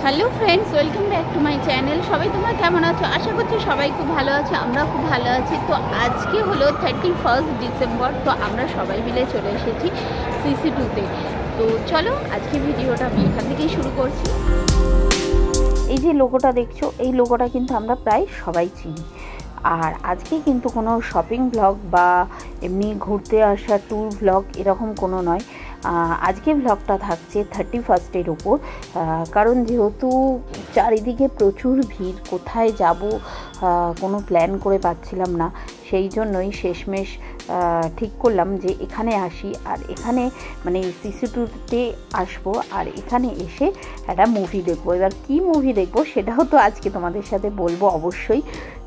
Hello friends, welcome back to my channel. সবাই তোমরা কেমন আছো? আশা করছি সবাই খুব ভালো আছে, আমরা খুব ভালো আছি। তো আজকে হলো 31 ডিসেম্বর। তো আমরা সবাই মিলে চলে এসেছি CC2-তে। তো চলো আজকে ভিডিওটা আমি এখান থেকেই শুরু করছি। এই যে লোগোটা দেখছো, এই লোগোটা কিন্তু আমরা প্রায় সবাই চিনি। আর আজকে কিন্তু কোনো শপিং ব্লগ বা এমনি ঘুরতে আসা ট্যুর ব্লগ এরকম কোনো নয়। আজকে ব্লগটা থাকছে 31-এর ওপর, কারণ যেহেতু চারিদিকে প্রচুর ভিড়, কোথায় যাব কোনো প্ল্যান করে পাচ্ছিলাম না, সেই জন্যই শেষমেশ ঠিক করলাম যে এখানে আসি। আর এখানে মানে CC2-তে আসবো, আর এখানে এসে একটা মুভি দেখবো। এবার কী মুভি দেখবো সেটাও তো আজকে তোমাদের সাথে বলবো অবশ্যই।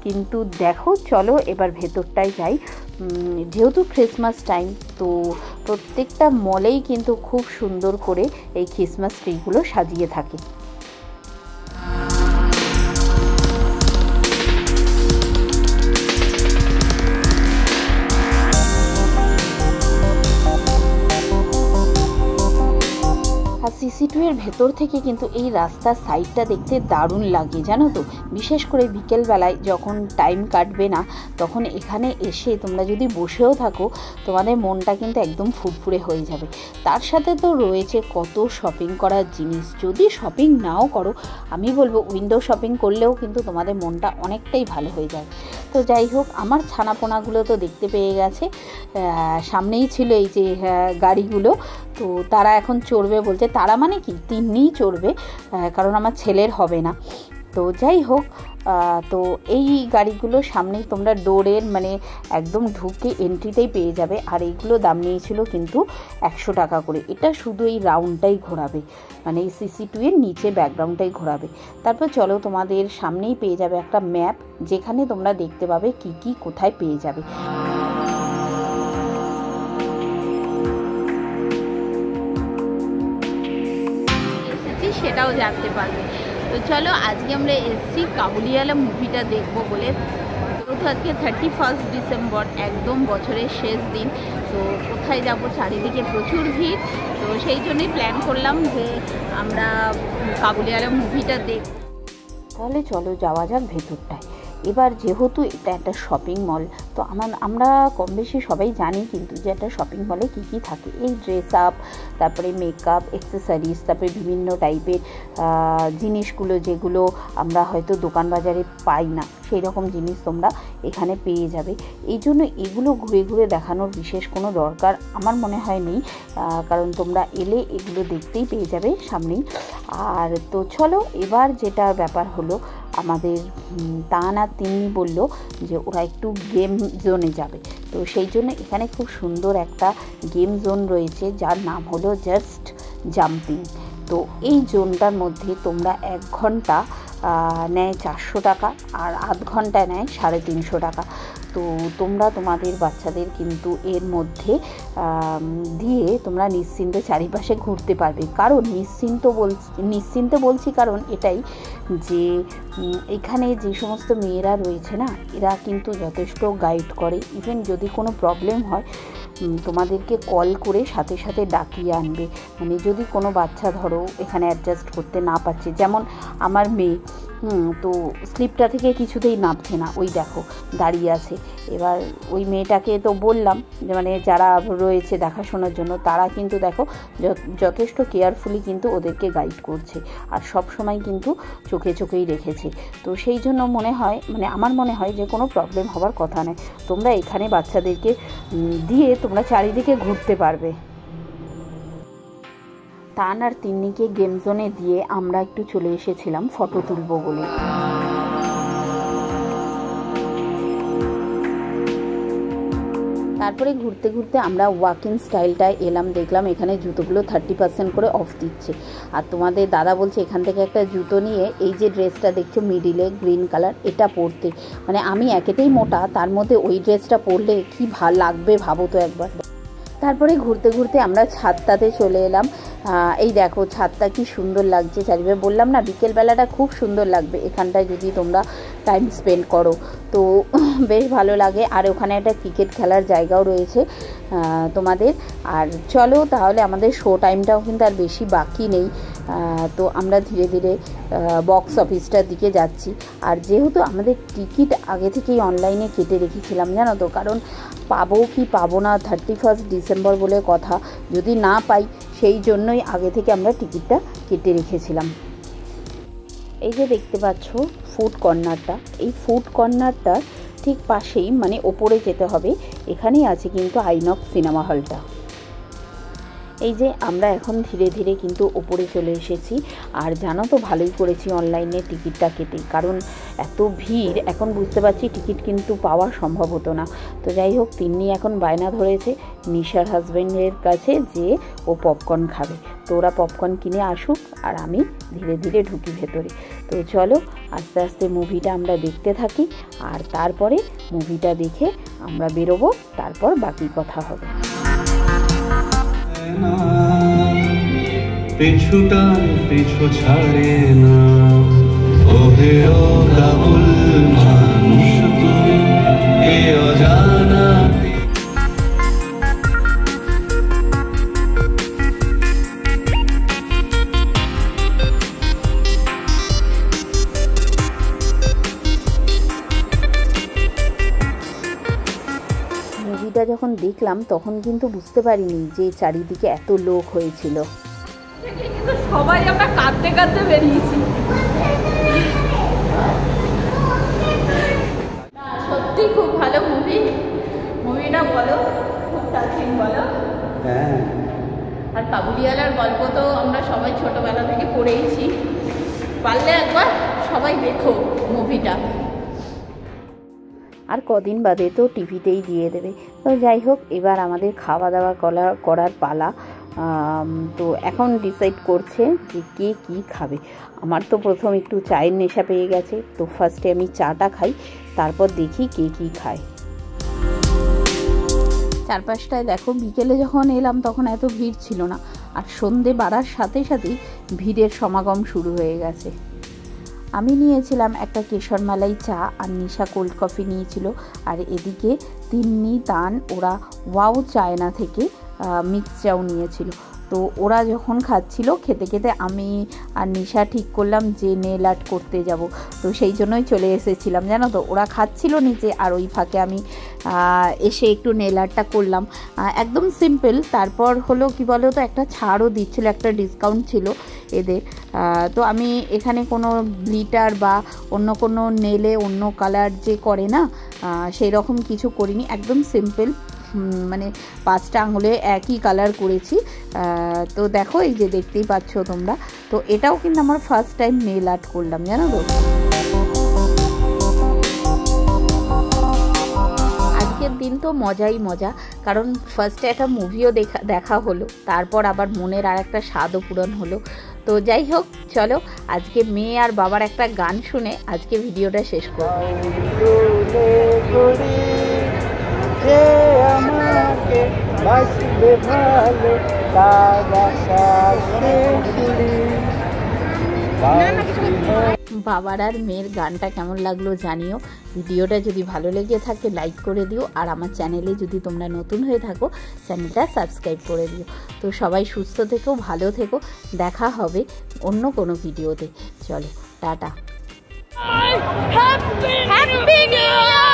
কিন্তু দেখো, চলো এবার ভেতরটায় যাই। যেহেতু ক্রিসমাস টাইম, তো প্রত্যেকটা মলেই কিন্তু খুব সুন্দর করে এই ক্রিসমাস ট্রিগুলো সাজিয়ে থাকে। আর CC2-এর ভেতর থেকে কিন্তু এই রাস্তার সাইডটা দেখতে দারুণ লাগে, জানো তো। বিশেষ করে বিকেলবেলায় যখন টাইম কাটবে না, তখন এখানে এসে তোমরা যদি বসেও থাকো, তোমাদের মনটা কিন্তু একদম ফুরফুরে হয়ে যাবে। তার সাথে তো রয়েছে কত শপিং করার জিনিস। যদি শপিং নাও করো, আমি বলবো উইন্ডো শপিং করলেও কিন্তু তোমাদের মনটা অনেকটাই ভালো হয়ে যাবে। তো যাই হোক, আমার ছানাপোনাগুলো তো দেখতে পেয়ে গেছে, সামনেই ছিল এই যে গাড়িগুলো। তো তারা এখন চড়বে বলছে। তারা মানে কি, তিন্নিই চড়বে, কারণ আমার ছেলের হবে না। তো যাই হোক, তো এই গাড়িগুলো সামনেই তোমরা ডোরের মানে একদম ঢুকে এন্ট্রিতেই পেয়ে যাবে। আর এইগুলো দাম নিয়েছিল কিন্তু 100 টাকা করে। এটা শুধু এই রাউন্ডটাই ঘোরাবে, মানে এই CC2-এর নিচে ব্যাকগ্রাউন্ডটাই ঘোরাবে। তারপর চলো, তোমাদের সামনেই পেয়ে যাবে একটা ম্যাপ, যেখানে তোমরা দেখতে পাবে কি কি কোথায় পেয়ে যাবে। সেটাও জানতে পারবে। তো চলো, আজকে আমরা এসছি কাবুলিওয়ালা মুভিটা দেখবো বলে। তো আজকে 31 ডিসেম্বর, একদম বছরের শেষ দিন। তো কোথায় যাব, চারিদিকে প্রচুর ভিড়। তো সেই জন্যই প্ল্যান করলাম যে আমরা কাবুলিওয়ালা মুভিটা দেখব। তাহলে চলো যাওয়া যাক ভেতরটায়। এবার যেহেতু এটা একটা শপিং মল, তো আমরা কম বেশি সবাই জানি কিন্তু যে একটা শপিং মলে কী কী থাকে। এই ড্রেস আপ, তারপরে মেকআপ, অ্যাক্সেসরিজ, তারপরে বিভিন্ন টাইপের জিনিসগুলো যেগুলো আমরা হয়তো দোকান বাজারে পাই না, সেই রকম জিনিস তোমরা এখানে পেয়ে যাবে। এই জন্য এগুলো ঘুরে ঘুরে দেখানোর বিশেষ কোনো দরকার আমার মনে হয় নেই, কারণ তোমরা এলে এগুলো দেখতেই পেয়ে যাবে সামনেই। আর তো চলো, এবার যেটা ব্যাপার হলো, আমাদের তান আর তিন্নি বললো যে ওরা একটু গেম জোনে যাবে। তো সেই জন্য এখানে খুব সুন্দর একটা গেম জোন রয়েছে, যার নাম হলো জাস্ট জাম্পিং। তো এই জোনটার মধ্যে তোমরা 1 ঘন্টা নেয় 400 টাকা, আর আধ ঘন্টা নেয় 350 টাকা। তো তোমরা তোমাদের বাচ্চাদের কিন্তু এর মধ্যে দিয়ে তোমরা নিশ্চিন্তে চারিপাশে ঘুরতে পারবে। কারণ নিশ্চিন্তে বলছি কারণ এটাই যে এখানে যে সমস্ত মেয়েরা রয়েছে না, এরা কিন্তু যথেষ্ট গাইড করে। ইভেন যদি কোনো প্রবলেম হয়, তোমাদেরকে কল করে সাথে সাথে ডাকিয়ে আনবে। মানে যদি কোনো বাচ্চা ধরো এখানে অ্যাডজাস্ট করতে না পারছে, যেমন আমার মেয়ে, তো স্লিপটা থেকে কিছুতেই নামছে না, ওই দেখো দাঁড়িয়ে আছে। এবার ওই মেয়েটাকে তো বললাম যে মানে যারা রয়েছে দেখাশোনার জন্য, তারা কিন্তু দেখো যথেষ্ট কেয়ারফুলি কিন্তু ওদেরকে গাইড করছে, আর সব সময় কিন্তু চোখে চোখেই রেখেছে। তো সেই জন্য মনে হয়, মানে আমার মনে হয় যে কোনো প্রবলেম হওয়ার কথা নয়। তোমরা এখানে বাচ্চাদেরকে দিয়ে তোমরা চারিদিকে ঘুরতে পারবে। তান আর তিন্নিকে গেম জোনে দিয়ে আমরা একটু চলে এসেছিলাম ফটো তুলব বলে। তারপরে ঘুরতে ঘুরতে আমরা ওয়াকিং স্টাইলটায় এলাম, দেখলাম এখানে জুতোগুলো 30% করে অফ দিচ্ছে। আর তোমাদের দাদা বলছে এখান থেকে একটা জুতো নিয়ে এই যে ড্রেসটা দেখছো মিডিলে গ্রিন কালার, এটা পরতে। মানে আমি একেতেই মোটা, তার মধ্যে ওই ড্রেসটা পরলে কি ভাল লাগবে ভাবো তো একবার। তারপরে ঘুরতে ঘুরতে আমরা ছাদটাতে চলে এলাম। এই দেখো ছাদটা কি সুন্দর লাগছে চারিপাশে। বললাম না বিকেলবেলাটা খুব সুন্দর লাগবে এখানটায় যদি তোমরা টাইম স্পেন্ড করো। তো বেশ ভালো লাগে। আর ওখানে একটা ক্রিকেট খেলার জায়গাও রয়েছে তোমাদের। আর চলো তাহলে, আমাদের শো টাইমটাও কিন্তু আর বেশি বাকি নেই। তো আমরা ধীরে ধীরে বক্স অফিসটার দিকে যাচ্ছি। আর যেহেতু আমাদের টিকিট আগে থেকেই অনলাইনে কেটে রেখেছিলাম জানো তো, কারণ পাবো কি পাবো না, 31 ডিসেম্বর বলে কথা, যদি না পাই সেই জন্যই আগে থেকে আমরা টিকিটটা কেটে রেখেছিলাম। এই যে দেখতে পাচ্ছ ফুড কর্নারটা, এই ফুড কর্নারটার ঠিক পাশেই মানে ওপরে যেতে হবে, এখানেই আছে কিন্তু আইনক্স সিনেমা হলটা। এই যে আমরা এখন ধীরে ধীরে কিন্তু ওপরে চলে এসেছি। আর জানো তো ভালোই করেছি অনলাইনে টিকিটটা কেটে, কারণ এত ভিড়, এখন বুঝতে পারছি টিকিট কিন্তু পাওয়া সম্ভব হতো না। তো যাই হোক, তিন্নি এখন বায়না ধরেছে নিশার হাজব্যান্ডের কাছে যে ও পপকর্ন খাবে। তো ওরা পপকর্ন কিনে আসুক আর আমি ধীরে ধীরে ঢুকি ভেতরে। তো চলো আস্তে আস্তে মুভিটা আমরা দেখতে থাকি, আর তারপরে মুভিটা দেখে আমরা বেরোবো, তারপর বাকি কথা হবে। পিছুটান পিছু ছাড়ে না, ওহে ও গাবুল মানুষ তুমি, এ অজানা। মুভিটা যখন দেখলাম তখন কিন্তু বুঝতে পারিনি যে চারিদিকে এত লোক হয়েছিল। সবাই আমরা কাঁদতে কাঁদতে বেরিয়েছি। সত্যি খুব ভালো মুভিটা বলো, খুব টাচিং বলো। হ্যাঁ, আর কাবুলিওয়ালার গল্প তো আমরা সবাই ছোটবেলা থেকে পড়েইছি, পারলে একবার সবাই দেখো মুভিটা। আর কদিন বাদে তো টিভিতেই দিয়ে দেবে। তো যাই হোক, এবার আমাদের খাওয়া দাওয়া করার পালা। তো এখন ডিসাইড করছে যে কে কী খাবে। আমার তো প্রথম একটু চায়ের নেশা পেয়ে গেছে, তো ফার্স্টে আমি চাটা খাই, তারপর দেখি কে কী খায়। চারপাশটায় দেখো, বিকেলে যখন এলাম তখন এত ভিড় ছিল না, আর সন্ধে বাড়ার সাথে সাথেই ভিড়ের সমাগম শুরু হয়ে গেছে। আমি নিয়েছিলাম একটা কেশর মালাই চা, আর নিশা কোল্ড কফি নিয়েছিল। আর এদিকে তিন্নি তান ওরা ওয়াও চায়না থেকে মিক্স চাও নিয়েছিল। তো ওরা যখন খাচ্ছিল, খেতে খেতে আমি আর নিশা ঠিক করলাম যে নেল আর্ট করতে যাব। তো সেই জন্যই চলে এসেছিলাম জানো তো, ওরা খাচ্ছিল নিচে, আর ওই ফাঁকে আমি এসে একটু নেল আর্টটা করলাম, একদম সিম্পল। তারপর হলো কি বলো তো, একটা ছাড়ও দিচ্ছিল, একটা ডিসকাউন্ট ছিল এদের। তো আমি এখানে কোনো গ্লিটার বা অন্য কোনো নেলে অন্য কালার যে করে না, সেই রকম কিছু করিনি, একদম সিম্পল, মানে 5টা আঙুলে একই কালার করেছি। তো দেখো, এই যে দেখতেই পাচ্ছ তোমরা। তো এটাও কিন্তু আমার ফার্স্ট টাইম নেল আর্ট করলাম জানো তো। আজকের দিন তো মজাই মজা, কারণ ফার্স্টে একটা মুভিও দেখা হলো, তারপর আবার মনের আর একটা স্বাদও পূরণ হলো। তো যাই হোক, চলো আজকে মেয়ে আর বাবার একটা গান শুনে আজকে ভিডিওটা শেষ করব। আমাকে বাসবে ভালো বাবার আর মেয়ের গানটা কেমন লাগলো জানিও। ভিডিওটা যদি ভালো লেগে থাকে লাইক করে দিও, আর আমার চ্যানেলে যদি তোমরা নতুন হয়ে থাকো চ্যানেলটা সাবস্ক্রাইব করে দিও। তো সবাই সুস্থ থেকো, ভালো থেকো, দেখা হবে অন্য কোনো ভিডিওতে। চলো টাটা। Happy new year.